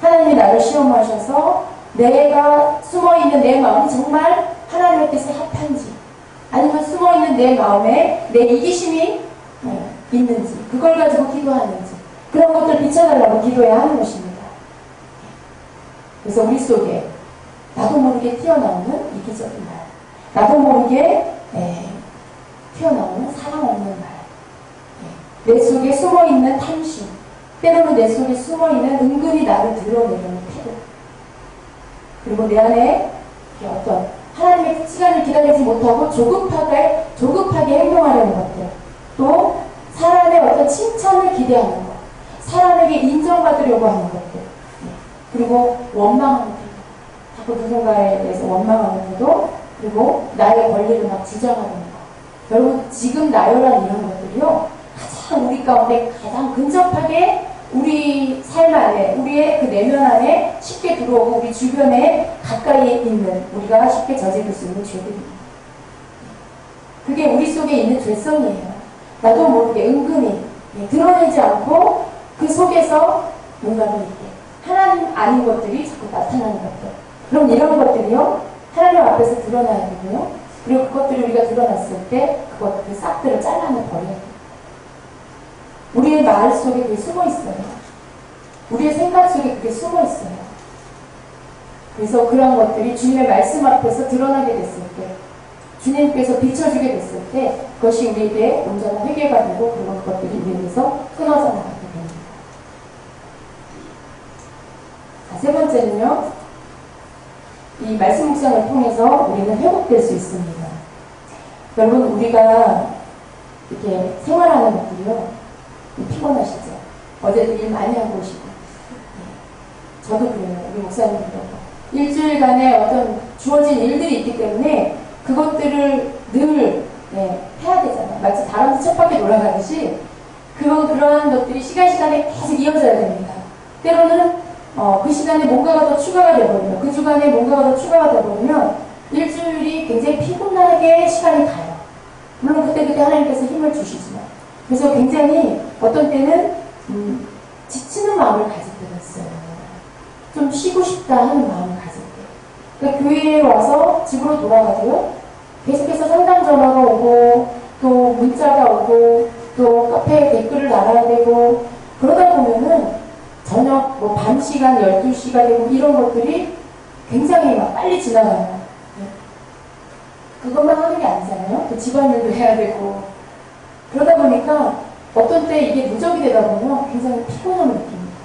하나님이 나를 시험하셔서 내가 숨어있는 내 마음이 정말 하나님의 뜻에 합한지, 아니면 숨어있는 내 마음에 내 이기심이 있는지, 그걸 가지고 기도하는지, 그런 것들 비춰달라고 기도해야 하는 것입니다. 그래서 우리 속에 나도 모르게 튀어나오는 이기적인 말, 나도 모르게 튀어나오는 사랑 없는 말, 내 속에 숨어있는 탐심, 때로는 내 속에 숨어있는 은근히 나를 드러내려는 태도, 그리고 내 안에 어떤 하나님의 시간을 기다리지 못하고 조급하게 행동하려는 것들, 또 사람의 어떤 칭찬을 기대하는 것, 사람에게 인정받으려고 하는 것들, 그리고 원망하는 태도, 자꾸 누군가에 대해서 원망하는 태도, 그리고 나의 권리를 막 주장하는 것. 여러분, 지금 나열한 이런 것들이요, 가장 우리 가운데 가장 근접하게 우리 삶 안에, 우리의 그 내면 안에 쉽게 들어오고 우리 주변에 가까이에 있는, 우리가 쉽게 저지를 수 있는 죄들입니다. 그게 우리 속에 있는 죄성이에요. 나도 모르게 은근히 드러내지 않고 그 속에서 뭔가를 이렇게 하나님 아닌 것들이 자꾸 나타나는 것들. 그럼 이런 것들이요, 하나님 앞에서 드러나야 되고요. 그리고 그것들이 우리가 드러났을 때 그것들 싹들을 잘라내 버려야 돼요. 우리의 말 속에 그게 숨어 있어요. 우리의 생각 속에 그게 숨어 있어요. 그래서 그런 것들이 주님의 말씀 앞에서 드러나게 됐을 때, 주님께서 비춰주게 됐을 때 그것이 우리에게 온전한 회개가 되고, 그리고 그것들이 우리에게서 끊어져 나가게 됩니다. 자, 세 번째는요, 이 말씀 묵상을 통해서 우리는 회복될 수 있습니다. 여러분, 우리가 이렇게 생활하는 것들이요, 피곤하시죠? 어제도 일 많이 하고 오시고. 저도 그래요. 우리 목사님도. 일주일간에 어떤 주어진 일들이 있기 때문에 그것들을 늘 해야 되잖아요. 마치 다람쥐 쳇바퀴 돌아가듯이 그러한 것들이 시간에 계속 이어져야 됩니다. 때로는 그 시간에 뭔가가 더 추가가 되버리면, 그 주간에 뭔가가 더 추가가 되버리면 일주일이 굉장히 피곤하게 시간이 가요. 물론 그때 하나님께서 힘을 주시지만. 그래서 굉장히 어떤 때는 지치는 마음을 가질 때가 있어요. 좀 쉬고 싶다 하는 마음을 가질 때. 그러니까 교회에 와서 집으로 돌아가도요, 계속해서 상담 전화가 오고, 또 문자가 오고, 또 카페에 댓글을 달아야 되고, 그러다 보면은 저녁 밤 시간 12시가 되고 이런 것들이 굉장히 막 빨리 지나가요. 그것만 하는 게 아니잖아요. 또 집안일도 해야 되고. 그러다 보니까 어떤 때 이게 누적이 되다 보면 굉장히 피곤함을 느낍니다.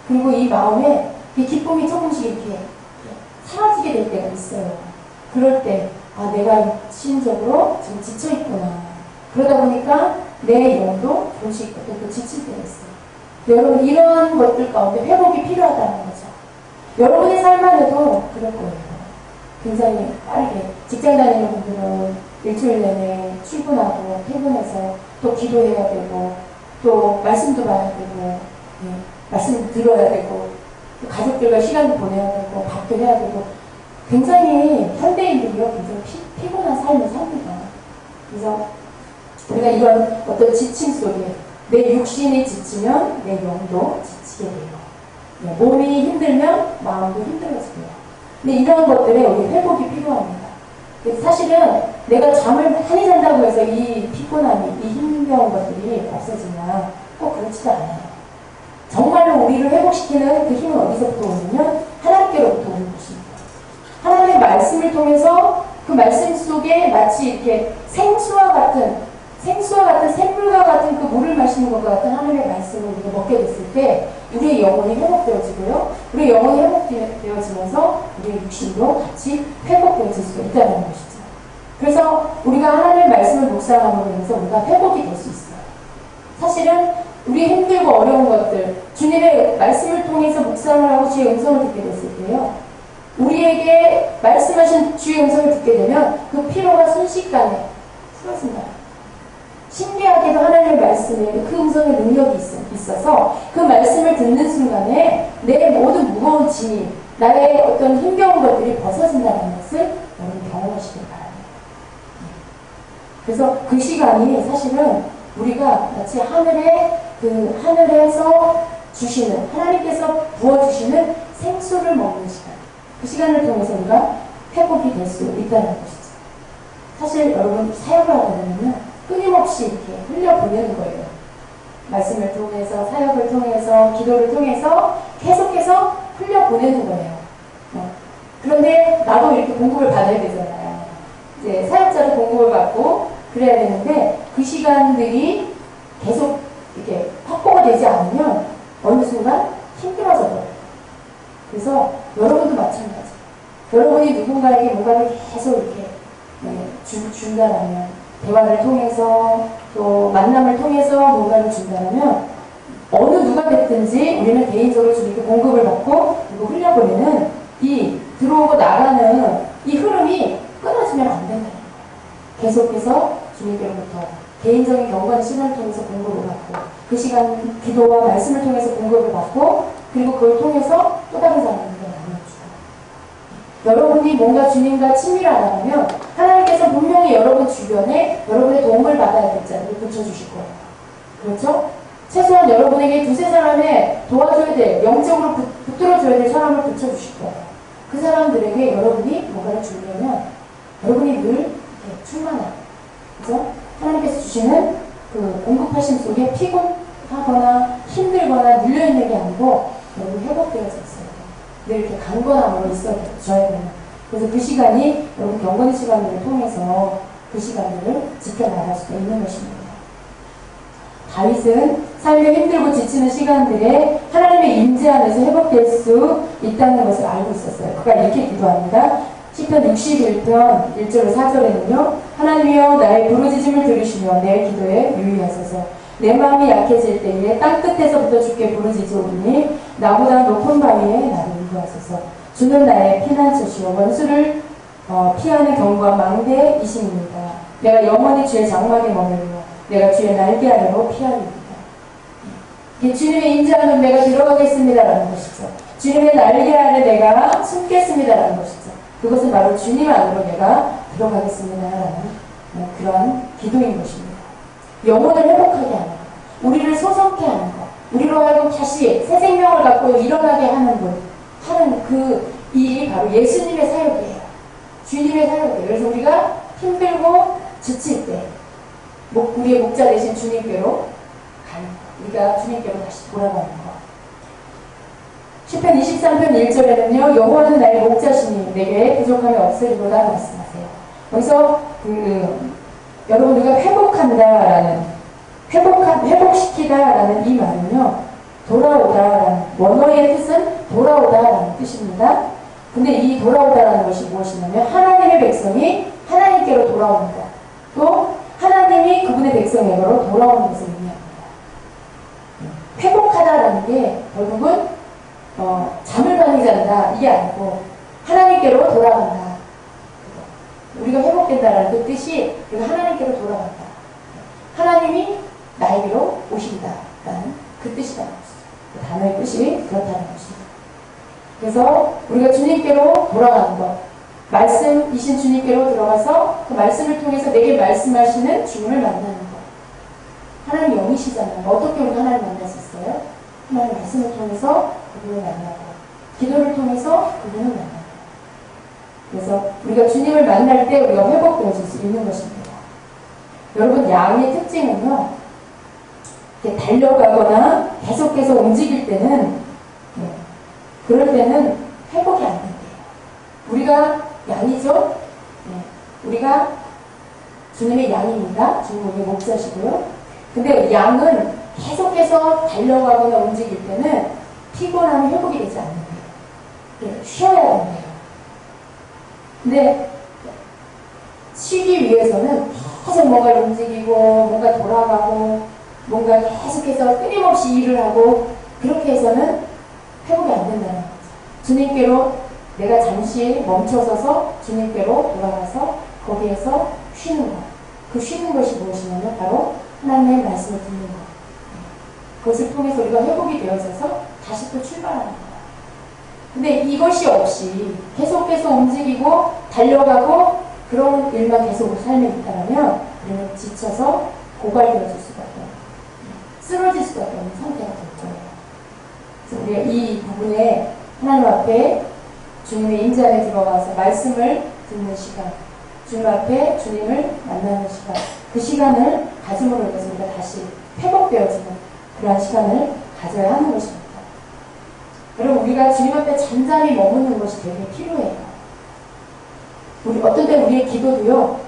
그리고 이 마음에 이 기쁨이 조금씩 이렇게 사라지게 될 때가 있어요. 그럴 때, 아, 내가 심적으로 지금 지쳐있구나. 그러다 보니까 내 영도 조금씩 또 지칠 때가 있어요. 여러분, 이런 것들 가운데 회복이 필요하다는 거죠. 여러분의 삶 안에도 그럴 거예요. 굉장히 빠르게 직장 다니는 분들은 일주일 내내 출근하고 퇴근해서 또 기도해야 되고, 또 말씀도 봐야 되고, 말씀 들어야 되고, 또 가족들과 시간을 보내야 되고, 밥도 해야 되고, 굉장히 현대인들이요, 굉장히 피곤한 삶을 삽니다. 그래서 우리가 이런 어떤 지침 속에 내 육신이 지치면 내 영도 지치게 돼요. 몸이 힘들면 마음도 힘들어지고요. 근데 이런 것들에 우리 회복이 필요합니다. 사실은 내가 잠을 많이 잔다고 해서 이 피곤함이, 이 힘겨운 것들이 없어지면 꼭 그렇지도 않아요. 정말로 우리를 회복시키는 그 힘은 어디서부터 오냐면 하나님께로부터 오는 것입니다. 하나님의 말씀을 통해서 그 말씀 속에 마치 이렇게 생수와 같은 샘물과 같은 그 물을 마시는 것과 같은 하나님의 말씀을 우리가 먹게 됐을 때 우리의 영혼이 회복되어지고요. 우리의 영혼이 회복되어지면서 우리의 육신도 같이 회복되어질 수가 있다는 것이죠. 그래서 우리가 하나님의 말씀을 묵상함으로 인해서 우리가 회복이 될 수 있어요. 사실은 우리 힘들고 어려운 것들, 주님의 말씀을 통해서 묵상을 하고 주의 음성을 듣게 됐을 때요, 우리에게 말씀하신 주의 음성을 듣게 되면 그 피로가 순식간에 풀어진다. 신기하게도 하나님의 말씀에 그 음성의 능력이 있어서 그 말씀을 듣는 순간에 내 모든 무거운 짐이, 나의 어떤 힘겨운 것들이 벗어진다는 것을 여러분 경험하시길 바랍니다. 그래서 그 시간이 사실은 우리가 마치 하늘에서 주시는, 하나님께서 부어주시는 생수를 먹는 시간, 그 시간을 통해서 우리가 회복이 될 수 있다는 것이죠. 사실 여러분, 사역을 하다 보면 끊임없이 이렇게 흘려보내는 거예요. 말씀을 통해서, 사역을 통해서, 기도를 통해서 계속해서 흘려보내는 거예요. 그런데 나도 이렇게 공급을 받아야 되잖아요. 이제 사역자도 공급을 받고 그래야 되는데 그 시간들이 계속 이렇게 확보가 되지 않으면 어느 순간 힘들어져 버려요. 그래서 여러분도 마찬가지. 여러분이 누군가에게 뭔가를 계속 이렇게 준다라면, 대화를 통해서 또 만남을 통해서 뭔가를 준다라면 어느 누가 됐든지 우리는 개인적으로 주님께 공급을 받고 그리고 흘려보내는 이 들어오고 나가는 이 흐름이 끊어지면 안 된다는 거예요. 계속해서 주님께로부터 개인적인 경건의 시간을 통해서 공급을 받고 그 시간 기도와 말씀을 통해서 공급을 받고 그리고 그걸 통해서 또 다른 사람에게 나눠주고 여러분이 뭔가 주님과 친밀하다면 하나님께서 분명히 여러분 주변에 여러분의 도움을 받아야 될 자를 붙여주실 거예요. 그렇죠? 최소한 여러분에게 두세 사람에 도와줘야 될, 영적으로 붙들어줘야 될 사람을 붙여주실 거예요. 그 사람들에게 여러분이 뭔가를 주려면 여러분이 늘 이렇게 충만하고, 그죠? 하나님께서 주시는 그 공급하심 속에 피곤하거나 힘들거나 눌려있는 게 아니고 여러분이 회복되어져 있어요. 늘 이렇게 강건함으로 있어줘야 돼요. 그래서 그 시간이 여러분 경건의 시간들을 통해서 그 시간들을 지켜나갈 수가 있는 것입니다. 다윗은 삶에 힘들고 지치는 시간들에 하나님의 임재 안에서 회복될 수 있다는 것을 알고 있었어요. 그가 이렇게 기도합니다. 시편 61편 1절 4절에는요. 하나님이여 나의 부르짖음을 들으시며 내 기도에 유의하소서. 내 마음이 약해질 때에 땅끝에서부터 주께 부르짖으오니 나보다 높은 바위에 나를 인도하소서. 주는 나의 피난처시오 원수를 피하는 견고한 망대이십니다. 내가 영원히 주의 장막에 머물며 내가 주의 날개 아래로 피하리이다. 주님의 임재하는 내가 들어가겠습니다라는 것이죠. 주님의 날개 아래 내가 숨겠습니다라는 것이죠. 그것은 바로 주님 안으로 내가 들어가겠습니다라는 그러한 기도인 것입니다. 영혼을 회복하게 하는 것, 우리를 소성케 하는 것, 우리로 하여금 다시 새 생명을 갖고 일어나게 하는 분, 하는 그 일이 바로 예수님의 사역이에요. 주님의 사역이에요. 그래서 우리가 힘들고 지칠 때 우리의 목자 되신 주님께로 가는 것, 우리가 주님께로 다시 돌아가는 것. 시편 23편 1절에는요. 여호와는 나의 목자시니 내게 부족함이 없으리로다 말씀하세요. 여기서 여러분 우리가 회복한다라는 회복시키다라는 이 말은요. 돌아오다라는 원어의 뜻은 돌아오다라는 뜻입니다. 근데 이 돌아오다라는 것이 무엇이냐면 하나님의 백성이 하나님께로 돌아오는 것, 또 하나님이 그분의 백성에게로 돌아오는 것을 의미합니다. 회복하다라는 게 결국은 잠을 많이 잔다 이게 아니고 하나님께로 돌아간다. 우리가 회복된다라는 그 뜻이 우리가 하나님께로 돌아간다. 하나님이 나에게로 오신다라는 그 뜻이라는 것이죠. 그 단어의 뜻이 그렇다는 것입니다. 그래서 우리가 주님께로 돌아가는 것, 말씀이신 주님께로 들어가서 그 말씀을 통해서 내게 말씀하시는 주님을 만나는 것. 하나님 영이시잖아요. 어떻게 우리가 하나님 만날 수 있어요? 하나님 말씀을 통해서 그분을 만나고 기도를 통해서 그분을 만나고 그래서 우리가 주님을 만날 때 우리가 회복되어질 수 있는 것입니다. 여러분 양의 특징은요. 이렇게 달려가거나 계속해서 움직일 때는 그럴 때는 회복이 안 된대요. 우리가 양이죠. 우리가 주님의 양입니다. 주님 우리의 목자시고요. 근데 양은 계속해서 달려가거나 움직일 때는 피곤함이 회복이 되지 않는데요. 쉬어야 된대요. 근데 쉬기 위해서는 계속 뭔가를 움직이고 뭔가 돌아가고 뭔가 계속해서 끊임없이 일을 하고 그렇게 해서는 회복이 안 된다는 거죠. 주님께로 내가 잠시 멈춰서서 주님께로 돌아가서 거기에서 쉬는 것. 그 쉬는 것이 무엇이냐면 바로 하나님의 말씀을 듣는 것. 그것을 통해서 우리가 회복이 되어져서 다시 또 출발하는 거예요. 근데 이것이 없이 계속해서 움직이고 달려가고 그런 일만 계속 우리 삶에 있다면 우리는 지쳐서 고갈되어질 수밖에 없는, 쓰러질 수밖에 없는 상태가 될 거예요. 그래서 우리가 이 부분에 하나님 앞에 주님의 임재 안에 들어가서 말씀을 듣는 시간, 주님 앞에 주님을 만나는 시간, 그 시간을 가짐으로 인해서 우리가 다시 회복되어지는 그러한 시간을 가져야 하는 것입니다. 여러분 우리가 주님 앞에 잠잠히 머무는 것이 되게 필요해요. 어떤 때 우리의 기도도요.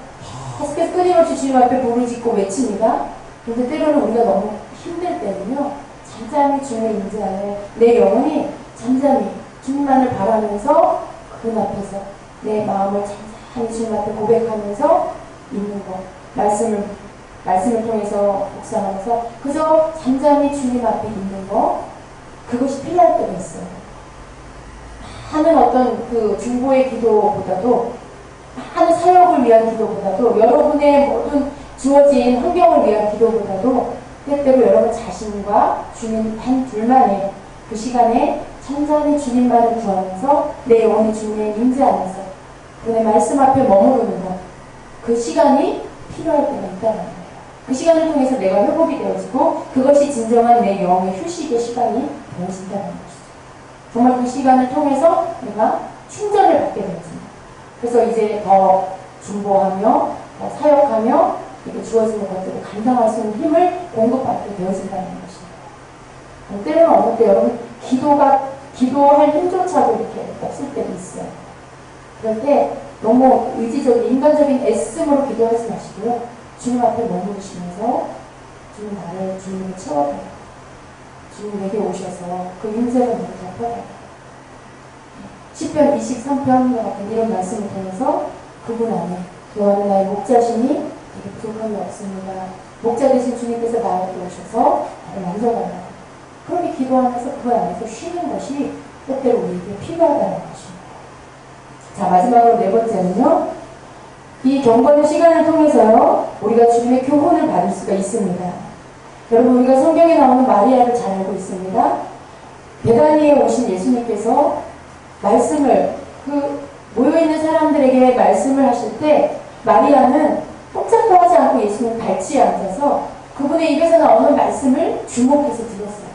계속해서 끊임없이 주님 앞에 부르짖고 외칩니다. 그런데 때로는 우리가 너무 힘들 때는요. 잠잠히 주님의 임재 안에 내 영혼이 잠잠히 주님만을 바라면서 문 앞에서 내 마음을 찬찬히 주님 앞에 고백하면서 있는 것, 말씀을 통해서 묵상하면서 그저 잠잠히 주님 앞에 있는 것, 그것이 필요할 때가 있어요. 하는 어떤 그 중보의 기도보다도, 하는 사역을 위한 기도보다도, 여러분의 모든 주어진 환경을 위한 기도보다도 때때로 여러분 자신과 주님 단 둘만의 그 시간에 천천히 주님만을 구하면서 내 영혼이 주님의 임재 안에서 그분의 말씀 앞에 머무르는 것, 그 시간이 필요할 때가 있다는 거예요. 그 시간을 통해서 내가 회복이 되어지고 그것이 진정한 내 영의 휴식의 시간이 되어진다는 것이죠. 정말 그 시간을 통해서 내가 충전을 받게 되어집니다. 그래서 이제 더 중보하며 더 사역하며 이렇게 주어지는 것들을 감당할 수 있는 힘을 공급받게 되어진다는 것입니다. 때로는 어느 때 여러분 기도할 힘조차도 이렇게 없을 때도 있어요. 그럴 때 너무 의지적인 인간적인 애씀으로 기도하지 마시고요. 주님 앞에 머무르시면서 주님 나를 주님을 채워달라. 주님 내게 오셔서 그 임재를 너무 덮어달라. 시편 23편 같은 이런 말씀을 통해서 그분 안에 여호와는 나의 목자시니 되게 부족함이 없습니다. 목자 되신 주님께서 나에게 오셔서 나를 만져달라. 그렇게 기도하면서 그 안에서 쉬는 것이 때때로 우리에게 필요하다는 것입니다. 자, 마지막으로 네 번째는요. 이 경건의 시간을 통해서요. 우리가 주님의 교훈을 받을 수가 있습니다. 여러분, 우리가 성경에 나오는 마리아를 잘 알고 있습니다. 베다니에 오신 예수님께서 말씀을 모여있는 사람들에게 말씀을 하실 때 마리아는 꼼짝도 하지 않고 예수님 발치에 앉아서 그분의 입에서 나오는 말씀을 주목해서 들었어요.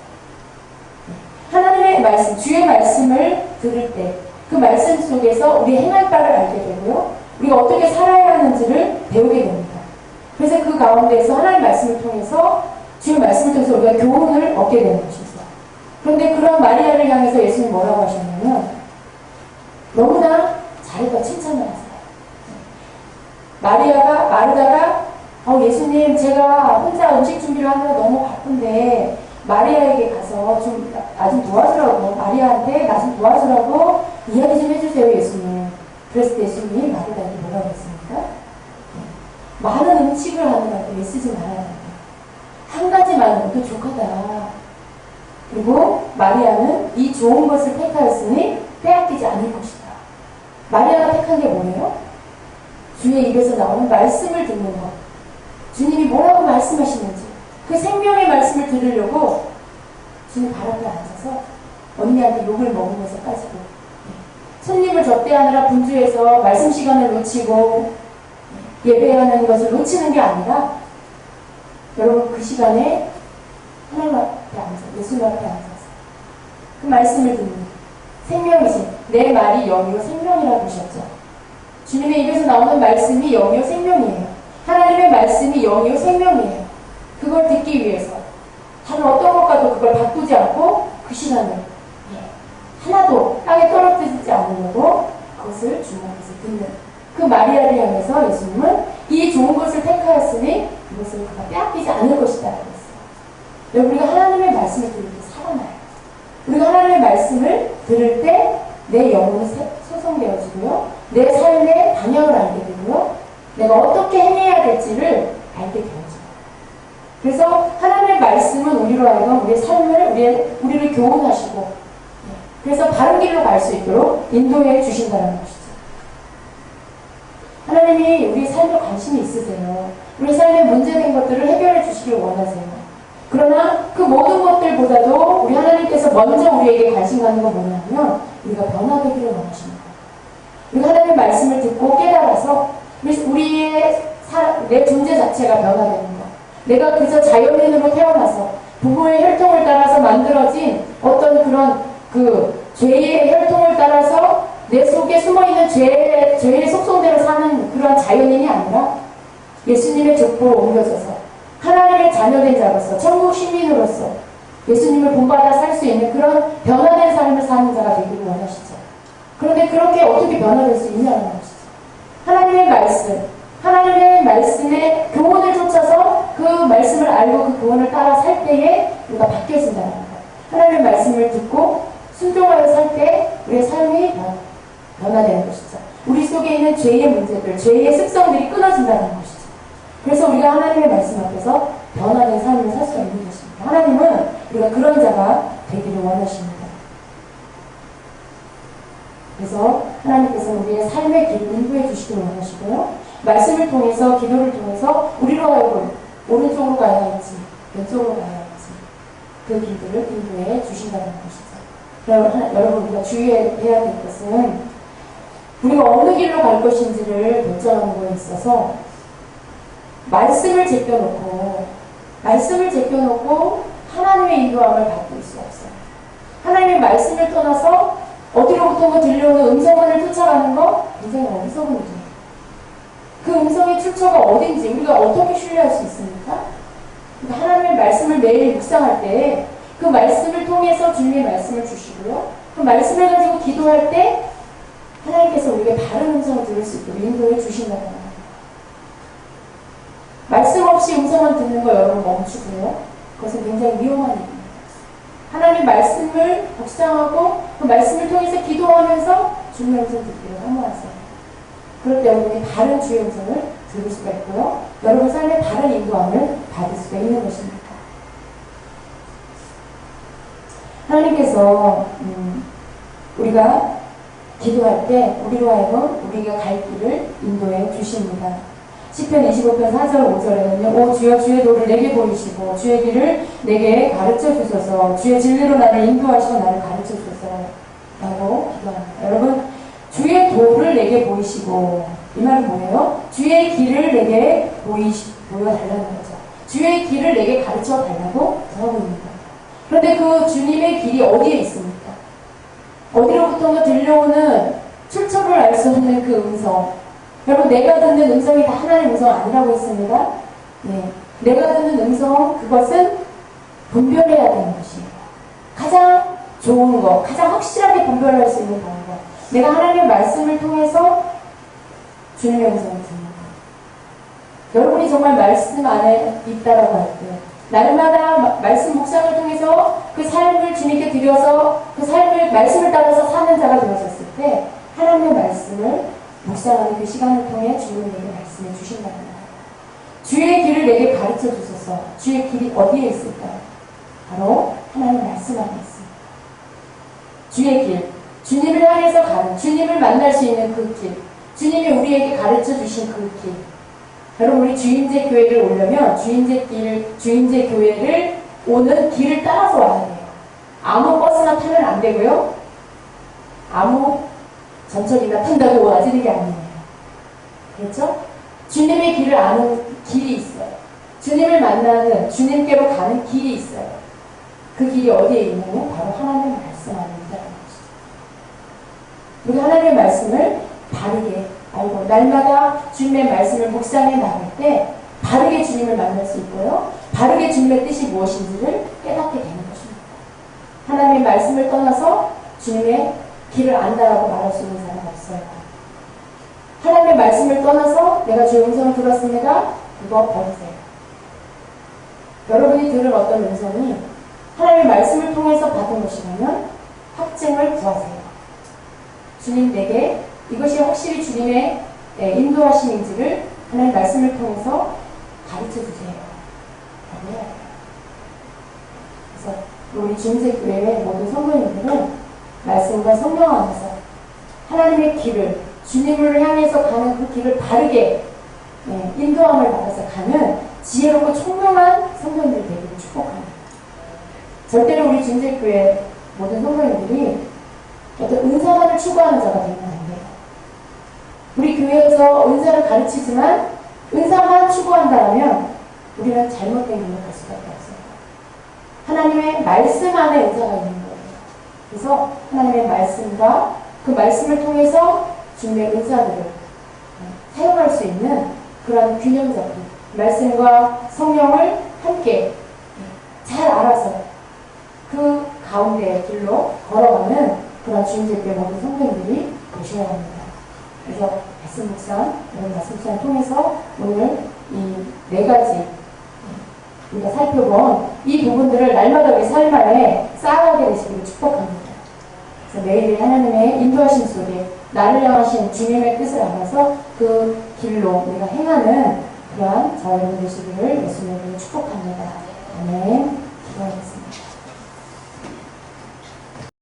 하나님의 말씀, 주의 말씀을 들을 때 그 말씀 속에서 우리 행할 바를 알게 되고요. 우리가 어떻게 살아야 하는지를 배우게 됩니다. 그래서 그 가운데에서 하나님의 말씀을 통해서 주의 말씀을 통해서 우리가 교훈을 얻게 되는 것이죠. 그런데 그런 마리아를 향해서 예수님이 뭐라고 하셨냐면 너무나 잘했다 칭찬을 하세요. 마르다가 예수님 제가 혼자 음식 준비를 하느라 너무 바쁜데 마리아에게 가서 나 좀 도와주라고 마리아한테 나 좀 도와주라고 이야기 좀 해주세요 예수님. 그랬을 때 예수님이 마르다에게 뭐라고 했습니까? 많은 음식을 하느라고 애쓰지 말아야 한다. 한 가지만으로도 부족하다. 그리고 마리아는 이 좋은 것을 택하였으니 빼앗기지 않을 것이다. 마리아가 택한 게 뭐예요? 주의 입에서 나오는 말씀을 듣는 것. 주님이 뭐라고 말씀하시는지 그 생명의 말씀을 들으려고 주님 발 앞에 앉아서 언니한테 욕을 먹으면서까지도 손님을 접대하느라 분주해서 말씀 시간을 놓치고 예배하는 것을 놓치는 게 아니라 여러분 그 시간에 하나님 앞에 앉아 예수님 앞에 앉아서 그 말씀을 듣는 생명이신 내 말이 영이요 생명이라고 하셨죠. 주님의 입에서 나오는 말씀이 영이요 생명이에요. 하나님의 말씀이 영이요 생명이에요. 그걸 듣기 위해서 다른 어떤 것과도 그걸 바꾸지 않고 그 시간을 하나도 땅에 떨어뜨리지 않으려고 그것을 주목해서 듣는 그 마리아를 향해서 예수님은 이 좋은 것을 택하였으니 그것을 그가 빼앗기지 않을 것이다 라고 했어요. 여러분 우리가 하나님의 말씀을 들을 때 살아나요. 우리가 하나님의 말씀을 들을 때 내 영혼이 소성되어지고요. 내 삶의 방향을 알게 되고요. 내가 어떻게 행해야 될지를 알게 되어져요. 그래서 하나님의 말씀은 우리로 하여금 우리의 삶을 우리를 교훈하시고 그래서 바른 길로 갈 수 있도록 인도해 주신다는 것이죠. 하나님이 우리 삶에 관심이 있으세요. 우리 삶에 문제된 것들을 해결해 주시길 원하세요. 그러나 그 모든 것들보다도 우리 하나님께서 먼저 우리에게 관심 가는 건 뭐냐면 우리가 변화되기를 원하십니다. 우리가 하나님의 말씀을 듣고 깨달아서 내 존재 자체가 변화되는 것. 내가 그저 자연인으로 태어나서 부모의 혈통을 따라서 만들어진 어떤 그런 죄의 혈통을 따라서 내 속에 숨어있는 죄의 속성대로 사는 그런 자연인이 아니라 예수님의 족보로 옮겨져서 하나님의 자녀된 자로서 천국 시민으로서 예수님을 본받아 살 수 있는 그런 변화된 삶을 사는 자가 되기를 원하시죠. 그런데 그렇게 어떻게 변화될 수 있냐는 것이죠. 하나님의 말씀의 교훈을 쫓아서 그 말씀을 알고 그 교훈을 따라 살 때에 우리가 바뀌어진다는 것. 하나님의 말씀을 듣고 순종하여 살 때 우리의 삶이 변합니다. 변화되는 것이죠. 우리 속에 있는 죄의 문제들, 죄의 습성들이 끊어진다는 것이죠. 그래서 우리가 하나님의 말씀 앞에서 변화된 삶을 살 수가 있는 것입니다. 하나님은 우리가 그런 자가 되기를 원하십니다. 그래서 하나님께서는 우리의 삶의 길을 인도해 주시기를 원하시고요. 말씀을 통해서, 기도를 통해서 우리로 하여금 오른쪽으로 가야 할지 왼쪽으로 가야 할지 그 길들을 인도해 주신다는 것이죠. 여러분, 우리가 주의해야 될 것은 우리가 어느 길로 갈 것인지를 결정하는 것에 있어서 말씀을 제껴놓고 하나님의 인도함을 받을 수 없어요. 하나님의 말씀을 떠나서 어디로부터 들려오는 음성을 쫓아가는 거 굉장히 어리석은 일이에요. 그 음성의 출처가 어딘지 우리가 어떻게 신뢰할 수 있습니까? 그러니까 하나님의 말씀을 매일 묵상할 때 그 말씀을 통해서 주님의 말씀을 주시고요. 그 말씀을 가지고 기도할 때 하나님께서 우리에게 바른 음성을 들을 수 있도록 인도해 주신다는 거예요. 말씀 없이 음성만 듣는 거 여러분 멈추고요. 그것은 굉장히 위험한 일입니다. 하나님 말씀을 묵상하고 그 말씀을 통해서 기도하면서 주님의 음성 듣기를 사모하세요. 그럴 때 여러분이 바른 주의 음성을 들을 수가 있고요. 여러분 삶의 바른 인도함을 받을 수가 있는 것입니다. 하나님께서 우리가 기도할 때 우리로 하여금 우리가 갈 길을 인도해 주십니다. 시편 25편 4절 5절에는요. 오 주여 주의 도를 내게 보이시고 주의 길을 내게 가르쳐 주소서. 주의 진리로 나를 인도하시고 나를 가르쳐 주소서 라고 기도합니다. 여러분, 주의 도를 내게 보이시고 이 말은 뭐예요? 주의 길을 내게 보여달라는 거죠. 주의 길을 내게 가르쳐 달라고 하고 있는 거예요. 그런데 그 주님의 길이 어디에 있습니까? 어디로부터 들려오는 출처를 알 수 없는 그 음성. 여러분, 내가 듣는 음성이 다 하나님의 음성 아니라고 했습니다. 네. 내가 듣는 음성, 그것은 분별해야 되는 것이에요. 가장 좋은 것, 가장 확실하게 분별할 수 있는 방법. 내가 하나님의 말씀을 통해서 주님의 음성을 듣는 것. 여러분이 정말 말씀 안에 있다라고 할 때, 날마다 말씀 묵상을 통해서 그 삶을 주님께 드려서 그 삶을 말씀을 따라서 사는 자가 되어졌을 때 하나님의 말씀을 묵상하는 그 시간을 통해 주님에게 말씀해 주신다는 거예요. 주의 길을 내게 가르쳐 주소서. 주의 길이 어디에 있을까요? 바로 하나님 말씀 안에 있습니다. 주의 길, 주님을 향해서 가는, 주님을 만날 수 있는 그 길, 주님이 우리에게 가르쳐 주신 그 길. 여러분, 우리 주인제 교회를 오려면 주인제 교회를 오는 길을 따라서 와야 돼요. 아무 버스나 타면 안 되고요. 아무 전철이나 탄다고 와지는 게 아니에요. 그렇죠? 주님의 길을 아는 길이 있어요. 주님을 만나는, 주님께로 가는 길이 있어요. 그 길이 어디에 있냐면 바로 하나님의 말씀 안에 있다는 것이죠. 우리 하나님의 말씀을 바르게 알고 날마다 주님의 말씀을 묵상해 나갈 때 바르게 주님을 만날 수 있고요. 바르게 주님의 뜻이 무엇인지를 깨닫게 되는 것입니다. 하나님의 말씀을 떠나서 주님의 길을 안다라고 말할 수 있는 사람 없어요. 하나님의 말씀을 떠나서 내가 주의 음성을 들었습니다. 그거 버리세요. 여러분이 들은 어떤 음성이 하나님의 말씀을 통해서 받은 것이라면 확증을 구하세요. 주님 내게 이것이 확실히 주님의 인도하심인지를 하나님의 말씀을 통해서 가르쳐 주세요. 그래서 우리 주임제교회의 모든 성도님들은 말씀과 성령 안에서 하나님의 길을, 주님을 향해서 가는 그 길을 바르게 인도함을 받아서 가는 지혜롭고 총명한 성도님들 되기를 축복합니다. 절대로 우리 주임제교회 모든 성도님들이 어떤 은사만을 추구하는 자가 되면 안 돼요. 우리 교회에서 은사를 가르치지만 은사만 추구한다면 우리는 잘못된 길로 갈 수밖에 없어요. 하나님의 말씀 안에 은사가 있는 거예요. 그래서 하나님의 말씀과 그 말씀을 통해서 주님의 은사들을 사용할 수 있는 그런 균형적인 말씀과 성령을 함께 잘 알아서 그 가운데의 길로 걸어가는 그런 주임제교회 모든 성도님들이 되셔야 합니다. 그래서 말씀 묵상, 이런 말씀 묵상을 통해서 오늘 이 네 가지 우리가 살펴본 이 부분들을 날마다 우리 삶 안에 쌓아가게 되시기를 축복합니다. 그래서 매일매일 하나님의 인도하심 속에 나를 향하신 주님의 뜻을 알아서 그 길로 우리가 행하는 그러한 저희들 되시기를 예수님으로 축복합니다. 아멘.